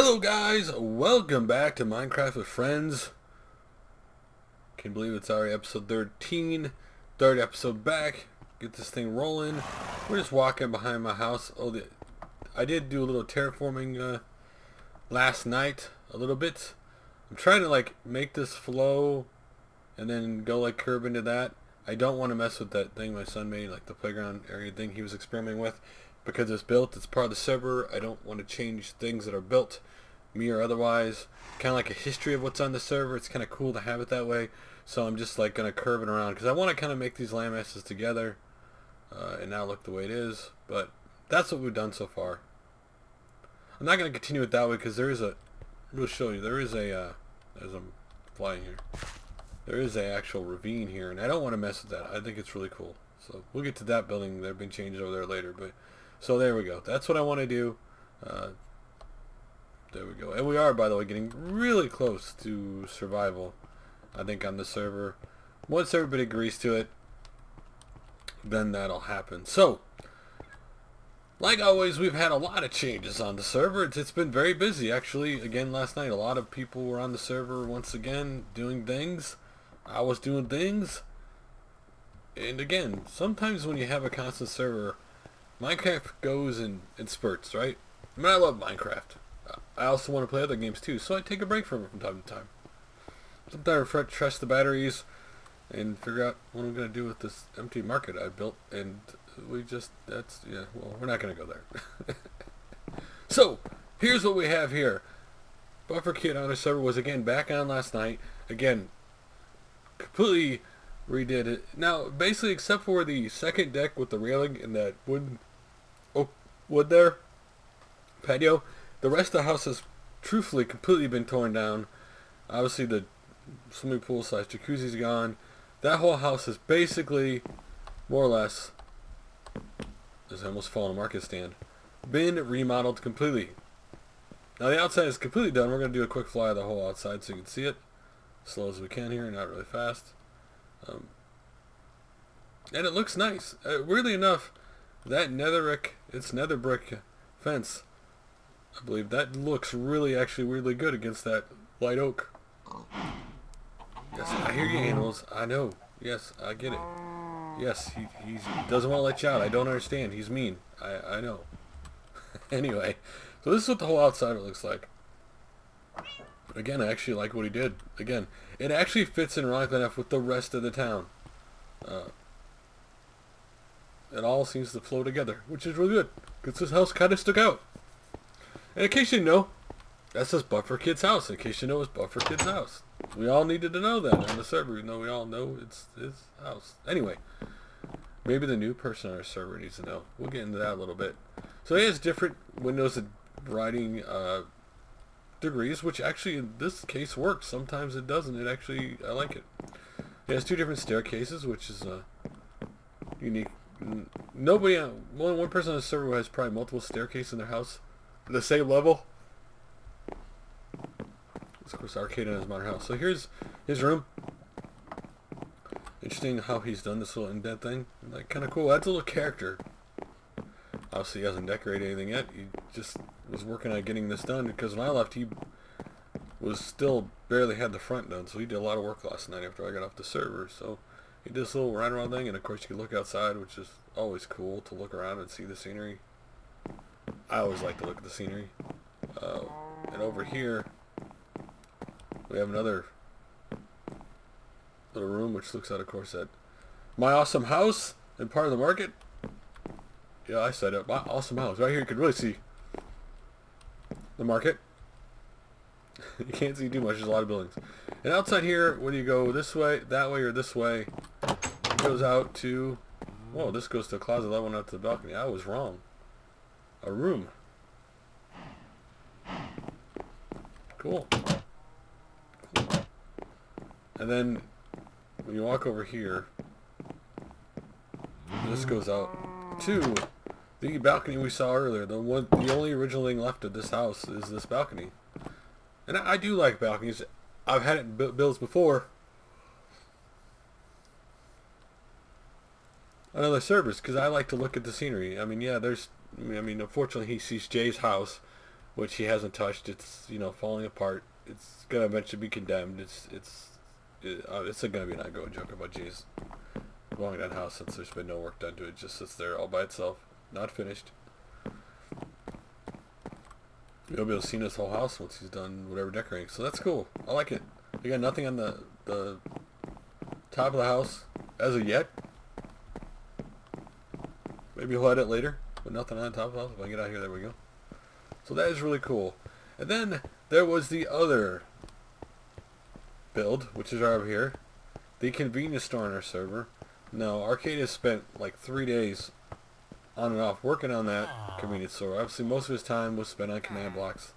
Hello guys, welcome back to Minecraft with Friends. Can't believe it's already episode 13, third episode back. Get this thing rolling. We're just walking behind my house. I did do a little terraforming last night, a little bit. I'm trying to make this flow and then go curve into that. I don't want to mess with that thing my son made, like the playground area thing he was experimenting with. Because it's built, it's part of the server. I don't want to change things that are built, me or otherwise. Kind of like a history of what's on the server. It's kind of cool to have it that way. So I'm just going to curve it around because I want to kind of make these land masses together and now look the way it is. But that's what we've done so far. I'm not going to continue it that way because there is a, we'll show you, there is a, as I'm flying here, there is a actual ravine here, and I don't want to mess with that. I think it's really cool. So we'll get to that building. They've been changed over there later, but so there we go. That's what I want to do. There we go. And we are, by the way, getting really close to survival, I think, on the server. Once everybody agrees to it, then that'll happen. So, like always, we've had a lot of changes on the server. It's been very busy, actually. Again, last night, a lot of people were on the server once again doing things. I was doing things. And again, sometimes when you have a constant server, Minecraft goes in spurts, right? I mean, I love Minecraft. I also want to play other games too, so I take a break from it from time to time. Sometimes I refresh the batteries and figure out what I'm going to do with this empty market I built, and well, we're not going to go there. So, here's what we have here. Buffer Kid on our server was again back on last night. Again, completely redid it. Now, basically, except for the second deck with the railing and that wood there, patio, the rest of the house has truthfully completely been torn down. Obviously, the swimming pool / jacuzzi's gone. That whole house is basically, more or less, there's almost fallen a market stand, been remodeled completely. Now, the outside is completely done. We're going to do a quick fly of the whole outside so you can see it. Slow as we can here, not really fast. And it looks nice. Weirdly enough, that nether brick fence, I believe, that looks actually weirdly good against that light oak. Yes, I hear you, animals. I know. Yes, I get it. Yes, he doesn't want to let you out. I don't understand. He's mean. I know. Anyway, so this is what the whole outside of it looks like. Again, I actually like what he did. Again, it actually fits in right enough with the rest of the town. It all seems to flow together, which is really good, because this house kind of stuck out. And in case you didn't know, that's just Buffer Kid's house. In case you know, it's Buffer Kid's house. We all needed to know that on the server, even though we all know it's his house. Anyway, maybe the new person on our server needs to know. We'll get into that a little bit. So he has different windows of writing degrees, which actually in this case works. Sometimes it doesn't. I like it. It has two different staircases, which is unique. Nobody, one person on the server has probably multiple staircases in their house, at the same level. Of course, Arcade in his modern house. So here's his room. Interesting how he's done this little indent thing. Kind of cool. Adds a little character. Obviously, he hasn't decorated anything yet. He just was working on getting this done because when I left, he was still barely had the front done. So he did a lot of work last night after I got off the server. So he did this little ride around thing, and of course you can look outside, which is always cool to look around and see the scenery. I always like to look at the scenery. And over here, we have another little room, which looks out, of course, at my awesome house and part of the market. Yeah, I said it. My awesome house. Right here, you can really see the market. You can't see too much. There's a lot of buildings. And outside here, whether you go this way, that way, or this way, it goes out to... Whoa, this goes to a closet. That went out to the balcony. I was wrong. A room. Cool. And then, when you walk over here, this goes out to the balcony we saw earlier. The only original thing left of this house is this balcony. And I do like balconies. I've had it in builds before on other servers because I like to look at the scenery. I mean, yeah, unfortunately he sees Jay's house which he hasn't touched. It's, you know, falling apart. It's gonna eventually be condemned. It's gonna be an ongoing joke about Jay's blowing down house since there's been no work done to it. It just sits there all by itself, not finished. You'll be able to see this whole house once he's done whatever decorating. So that's cool. I like it. We got nothing on the top of the house as of yet. Maybe he'll add it later, but nothing on the top of the house. If I get out here, there we go. So that is really cool. And then there was the other build, which is right over here. The convenience store on our server. Now, Arcade has spent like 3 days on and off working on that convenience store. Obviously, most of his time was spent on command blocks.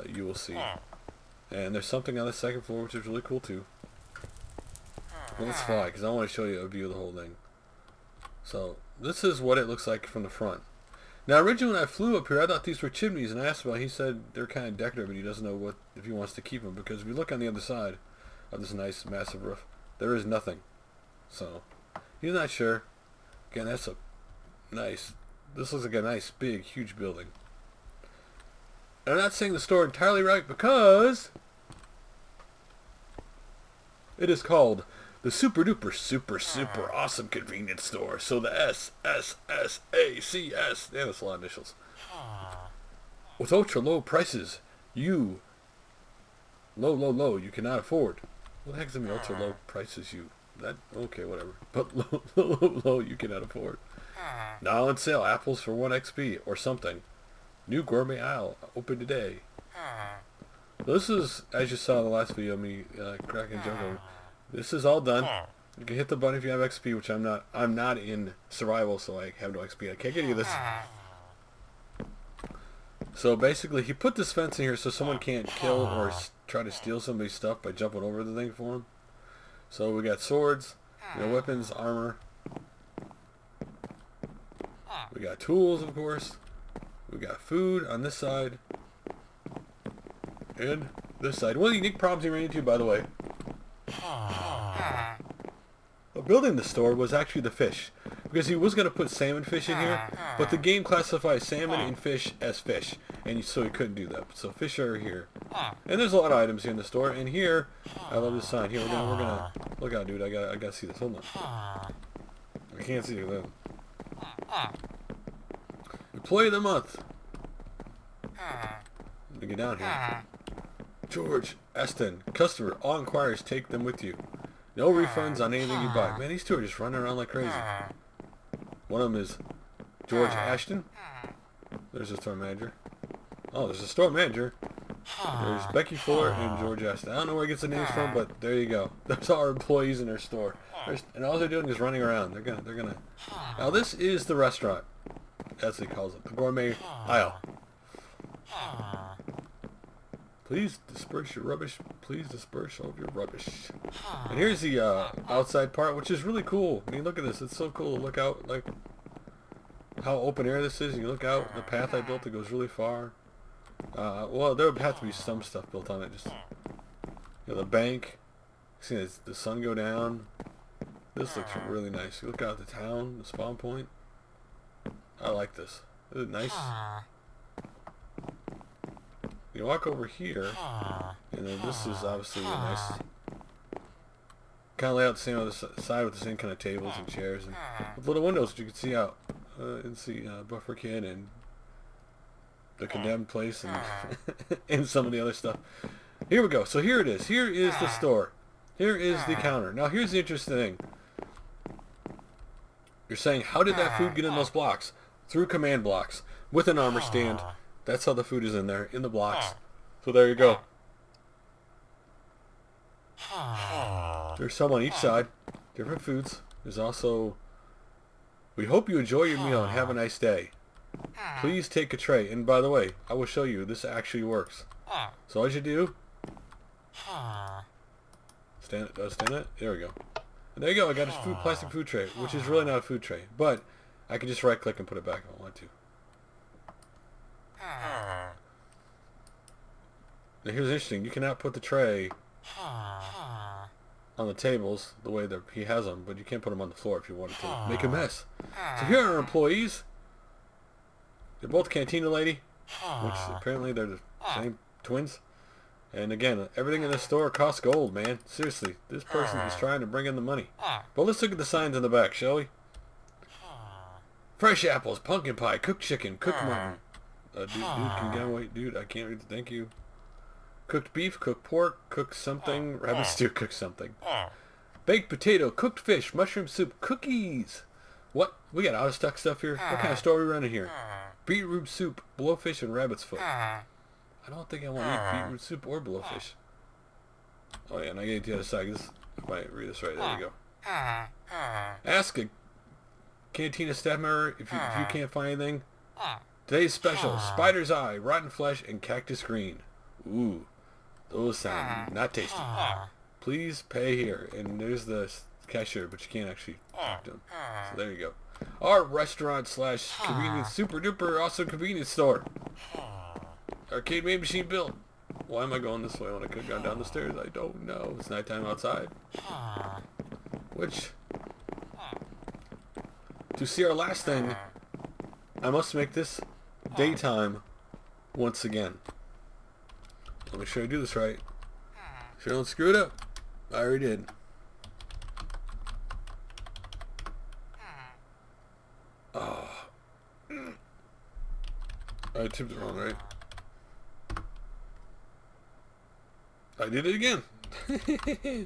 You will see. And there's something on the second floor, which is really cool too. Well, let's fly, because I want to show you a view of the whole thing. So, this is what it looks like from the front. Now, originally when I flew up here, I thought these were chimneys, and I asked about it. He said they're kind of decorative, but he doesn't know if he wants to keep them, because if you look on the other side of this nice, massive roof, there is nothing. So, he's not sure. Again, that's a nice, this looks like a nice, big, huge building. And I'm not saying the store entirely right, because it is called the Super Duper Super Awesome Convenience Store. So the SSSACS, yeah, that's a lot of initials. With ultra low prices, you you cannot afford. What the heck does it mean, ultra low prices okay, whatever. But low you cannot afford. Now on sale, apples for 1 XP or something. New gourmet aisle open today. This is, as you saw in the last video, me cracking a joke over. This is all done. You can hit the button if you have XP, which I'm not. I'm not in survival, so I have no XP. I can't get you this. So basically, he put this fence in here so someone can't kill or try to steal somebody's stuff by jumping over the thing for him. So we got swords, weapons, armor. We got tools, of course. We got food on this side. And this side. One of the unique problems he ran into, by the way, building the store was actually the fish. Because he was going to put salmon fish in here, but the game classifies salmon and fish as fish. And so he couldn't do that. So fish are here. And there's a lot of items here in the store. And here, I love this sign. Here, we're gonna look out, dude. I gotta see this. Hold on. I can't see it. Employee of the month. Let me get down here. George Aston, customer. All inquiries, take them with you. No refunds on anything you buy. Man, these two are just running around like crazy. One of them is George Ashton. There's the store manager. Oh, there's a store manager. There's Becky Fuller and George Ashton. I don't know where he gets the names from, but there you go. There's our employees in their store. And all they're doing is running around. They're gonna. Now this is the restaurant, as he calls it, the gourmet aisle. Please disperse your rubbish. Please disperse all of your rubbish. And here's the outside part, which is really cool. I mean, look at this. It's so cool to look out, like how open air this is. You look out, the path I built, it goes really far. Well, there would have to be some stuff built on it. Just the bank. See the sun go down. This looks really nice. You look out at the town, the spawn point. I like this. Isn't it nice? You walk over here, and then this is obviously a nice kind of layout, the same other side with the same kind of tables and chairs and with little windows that you can see out and see Buffer Kid and the condemned place and and some of the other stuff. Here we go. So here it is. Here is the store. Here is the counter. Now here's the interesting thing. You're saying, how did that food get in those blocks? Through command blocks with an armor stand. That's how the food is in there, in the blocks. So there you go. There's some on each side. Different foods. There's also, we hope you enjoy your meal and have a nice day. Please take a tray. And by the way, I will show you, this actually works. So all you do, stand it. There we go. And there you go. I got a plastic food tray, which is really not a food tray. But I can just right click and put it back if I want to. Now here's interesting. You cannot put the tray on the tables the way that he has them, but you can't put them on the floor if you wanted to make a mess. So here are our employees. They're both Cantina Lady. which apparently they're the same twins. And again, everything in this store costs gold, man. Seriously, this person is trying to bring in the money. But let's look at the signs in the back, shall we? Fresh apples, pumpkin pie, cooked chicken, cooked mutton. Dude, can you get away? Dude, I can't read the thank you. Cooked beef, cooked pork, cooked something, rabbit stew, cooked something. Baked potato, cooked fish, mushroom soup, cookies. What? We got out of stock stuff here? What kind of store are we running here? Beetroot soup, blowfish, and rabbit's foot. I don't think I want to eat beetroot soup or blowfish. Oh yeah, and I get the other side. This, if I read this right, there we go. Ask a cantina staff member if you can't find anything. Today's special, spider's eye, rotten flesh, and cactus green. Ooh, those sound not tasty. Please pay here. And there's the cashier, but you can't actually talk to him. So there you go. Our restaurant slash convenience super duper awesome convenience store. Arcade made machine built. Why am I going this way when I could have gone down the stairs? I don't know. It's nighttime outside. Which, to see our last thing, I must make this daytime once again. Let me sure I do this right. Sure don't screw it up. I already did. Oh. I tipped it wrong, right? I did it again. There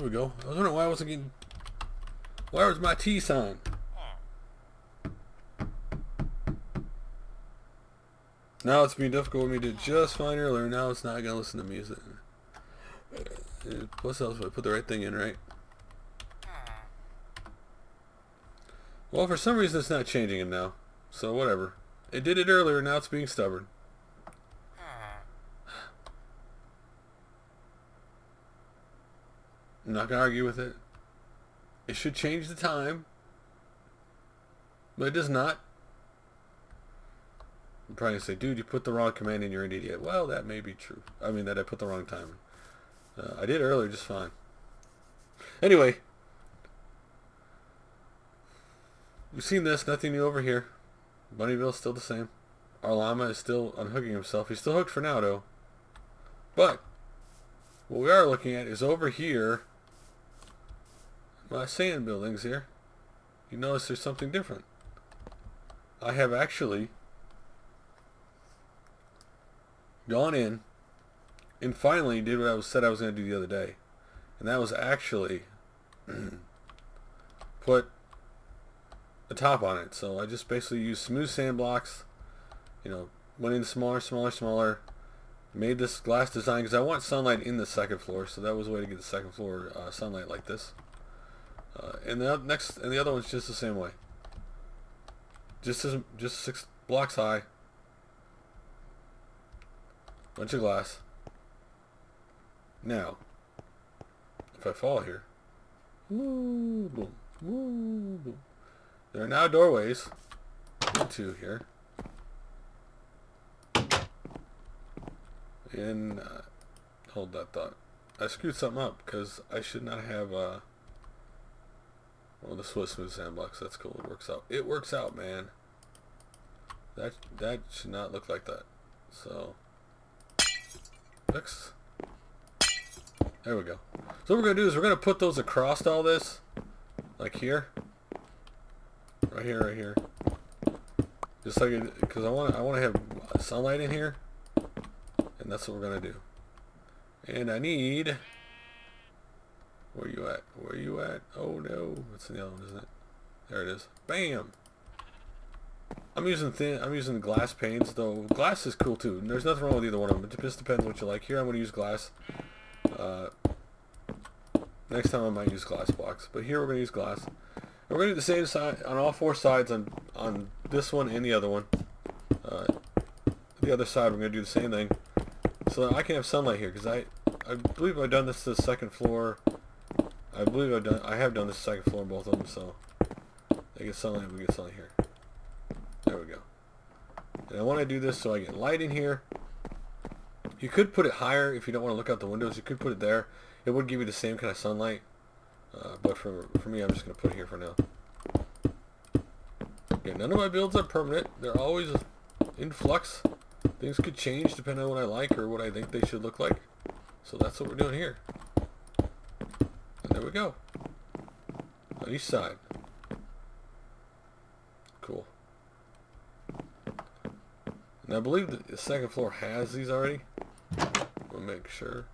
we go. I was wondering why I wasn't getting... Where was my T sign? Now it's being difficult for me to just find earlier. Now it's not going to listen to music. What else? I put the right thing in, right? Well, for some reason it's not changing it now. So whatever. It did it earlier, now it's being stubborn. I'm not going to argue with it. It should change the time. But it does not. I'm probably going to say, dude, you put the wrong command in, you're an idiot. Well, that may be true. I mean, that I put the wrong time in. I did earlier just fine. Anyway. We've seen this, nothing new over here. Bunnyville's still the same. Our llama is still unhooking himself. He's still hooked for now, though. But what we are looking at is over here. My sand buildings here. You notice there's something different. I have actually gone in and finally did what I said I was going to do the other day. And that was actually put a top on it. So I just basically used smooth sand blocks, you know, went in smaller, made this glass design because I want sunlight in the second floor, so that was a way to get the second floor sunlight like this. And the other one's just the same way, just 6 blocks high, bunch of glass. Now if I fall here, woo, boom, woo, boom. There are now doorways into here. And hold that thought. I screwed something up because I should not have well, this was smooth sand blocks. That's cool. It works out. It works out, man. That should not look like that. So fix. There we go. So what we're gonna do is we're gonna put those across all this, like here. Right here, just like it, because I want to have sunlight in here, and that's what we're gonna do. And I need. Where you at? Where you at? Oh no, that's the other one, isn't it? There it is. Bam. I'm using glass panes, though. Glass is cool too. And there's nothing wrong with either one of them. It just depends what you like. Here I'm gonna use glass. Next time I might use glass blocks, but here we're gonna use glass. We're going to do the same side on all 4 sides on this one and the other one. The other side we're going to do the same thing. So that I can have sunlight here, because I believe I've done this to the second floor. I have done this to the second floor on both of them, so they get sunlight, we get sunlight here. There we go. And I want to do this so I get light in here. You could put it higher if you don't want to look out the windows. You could put it there. It would give you the same kind of sunlight. But for me, I'm just going to put it here for now. Yeah, none of my builds are permanent. They're always in flux. Things could change depending on what I like or what I think they should look like. So that's what we're doing here. And there we go. On each side. Cool. And I believe the second floor has these already. We'll make sure.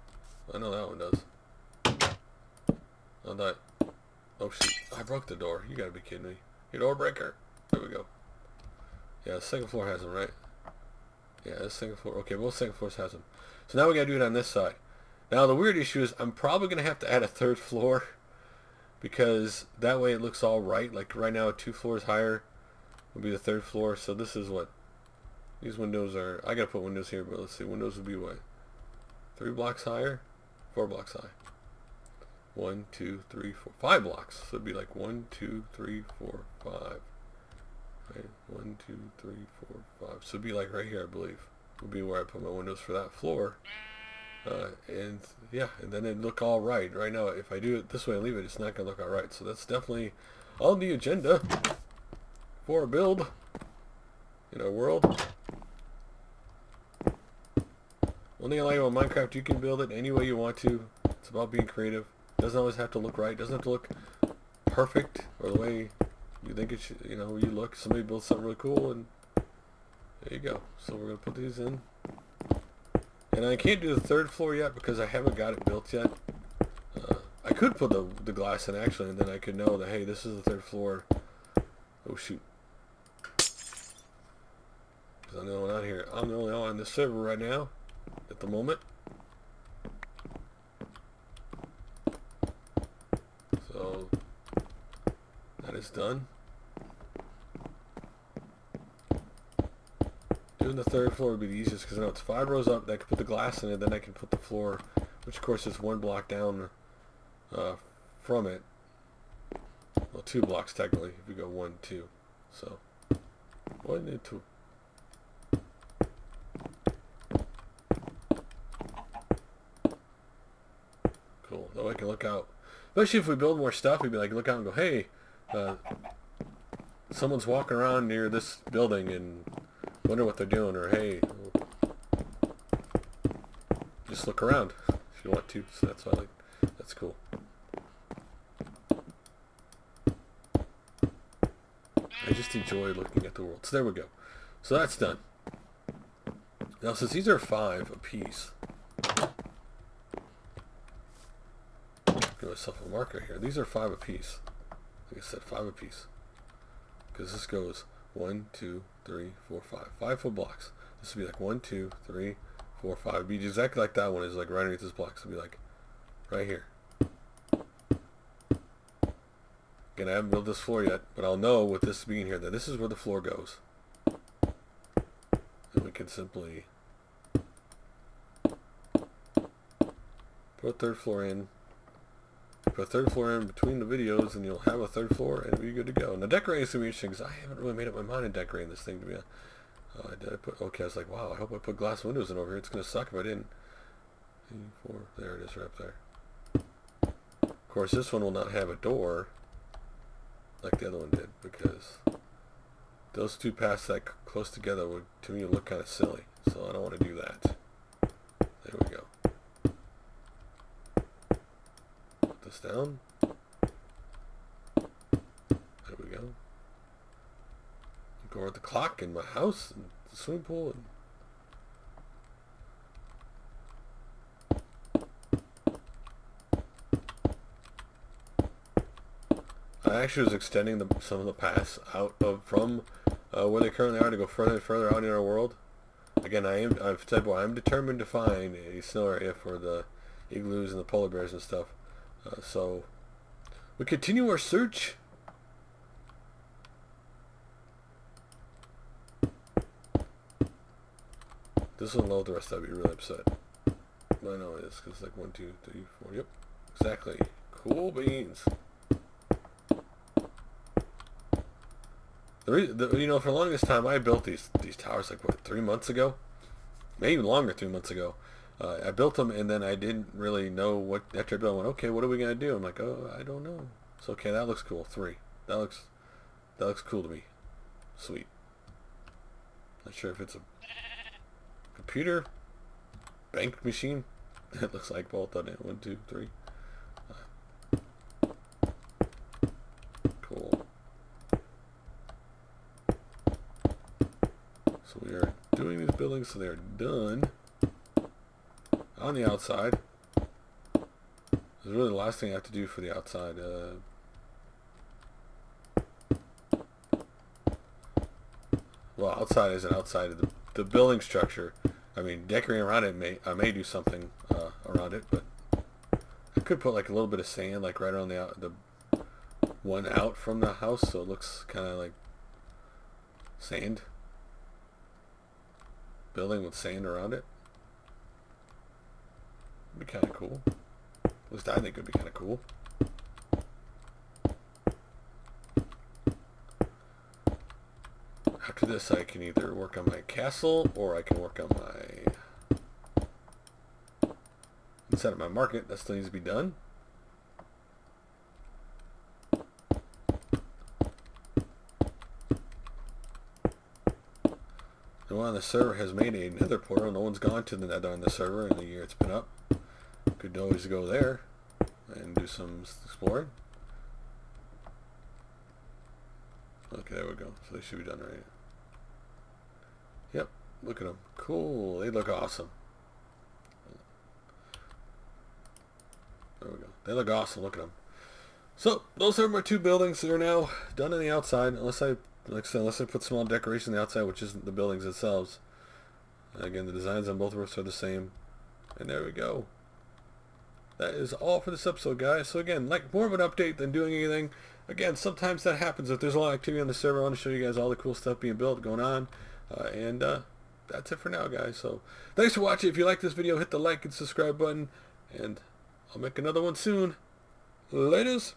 I know that one does. Oh, that. Oh, shoot. I broke the door. You gotta be kidding me. Your door breaker. There we go. Yeah, the second floor has them, right? Yeah, the second floor. Okay, both second floors has them. So now we gotta do it on this side. Now the weird issue is I'm probably gonna have to add a third floor because that way it looks all right. Like right now, 2 floors higher would be the third floor. So this is what these windows are. I gotta put windows here, but let's see. Windows would be what? 3 blocks higher, 4 blocks high. 1, 2, 3, 4, 5 blocks. So it'd be like 1, 2, 3, 4, 5. Right? 1, 2, 3, 4, 5. So it'd be like right here, I believe, would be where I put my windows for that floor. And yeah, and then it'd look all right. Right now, if I do it this way and leave it, it's not gonna look all right. So that's definitely on the agenda for a build in our world. One thing I like about Minecraft, you can build it any way you want to. It's about being creative. Doesn't always have to look right. Doesn't have to look perfect or the way you think it should. You know, you look. Somebody builds something really cool, and there you go. So we're gonna put these in, and I can't do the third floor yet because I haven't got it built yet. I could put the glass in actually, and then I could know that hey, this is the third floor. Oh shoot! Because I'm the only one out here. I'm the only one on this server right now, at the moment. So that is done. Doing the third floor would be the easiest because I know it's 5 rows up. I can put the glass in it, then I can put the floor, which of course is 1 block down from it. Well, 2 blocks technically if we go 1, 2. So 1 and 2. Cool. That way I can look out. Especially if we build more stuff, we'd be like, look out and go, hey, someone's walking around near this building and wonder what they're doing, or hey, just look around if you want to. So that's why I like. That's cool. I just enjoy looking at the world. So there we go. So that's done. Now since these are 5 apiece, give myself a marker here. These are 5 apiece. Like I said, 5 apiece. Because this goes 1, 2, 3, 4, 5. 5 full blocks. This would be like 1, 2, 3, 4, 5. It'd be exactly like that one is like right underneath this block. So it'd be like right here. Again, I haven't built this floor yet, but I'll know with this being here that this is where the floor goes. And we can simply put a third floor in. Put a third floor in between the videos and you'll have a third floor and it'll be good to go. Now decorating is going to be interesting because I haven't really made up my mind in decorating this thing to be did I put, okay, I was like, wow, I hope I put glass windows in over here. It's going to suck if I didn't. 3, 4, there it is right up there. Of course, this one will not have a door like the other one did because those two paths that close together would, to me, look kind of silly. So I don't want to do that. There we go. Put this down. There we go. Go over the clock in my house and the swimming pool and I actually was extending some of the paths out from where they currently are to go further and further out in our world. Again, I've said, well, I'm determined to find a snow area for the igloos and the polar bears and stuff. So we continue our search. This one load the rest, I'd be really upset. But I know it is because it's like 1, 2, 3, 4. Yep, exactly. Cool beans. You know, for the longest time, I built these towers like what 3 months ago, maybe even longer. 3 months ago, I built them, and then I didn't really know what. After I built, I went, okay, what are we gonna do? I'm like, oh, I don't know. So okay, that looks cool. 3. That looks cool to me. Sweet. Not sure if it's a computer, bank machine. It looks like both on it. 1, 2, 3. Cool. So we are doing these buildings so they are done on the outside. This is really the last thing I have to do for the outside. Well, outside isn't outside of the building structure. I mean, decorating around it, I may do something around it, but I could put like a little bit of sand, like right around the one out from the house, so it looks kind of like sand. Building with sand around it. Would be kind of cool. At least I think it would be kind of cool. After this, I can either work on my castle or I can work on my set up my market. That still needs to be done. The one on the server has made a nether portal. No one's gone to the nether on the server in the year it's been up. Could always go there and do some exploring. Okay, there we go. So they should be done right. Yep, look at them. Cool. They look awesome. There we go. They look awesome. Look at them. So those are my 2 buildings. They're now done on the outside. Unless I put small decoration on the outside, which isn't the buildings themselves. Again, the designs on both roofs are the same. And there we go. That is all for this episode, guys. So again, like more of an update than doing anything. Again, sometimes that happens. If there's a lot of activity on the server, I want to show you guys all the cool stuff being built, going on. And that's it for now, guys. So thanks for watching. If you like this video, hit the like and subscribe button. And I'll make another one soon. Laters.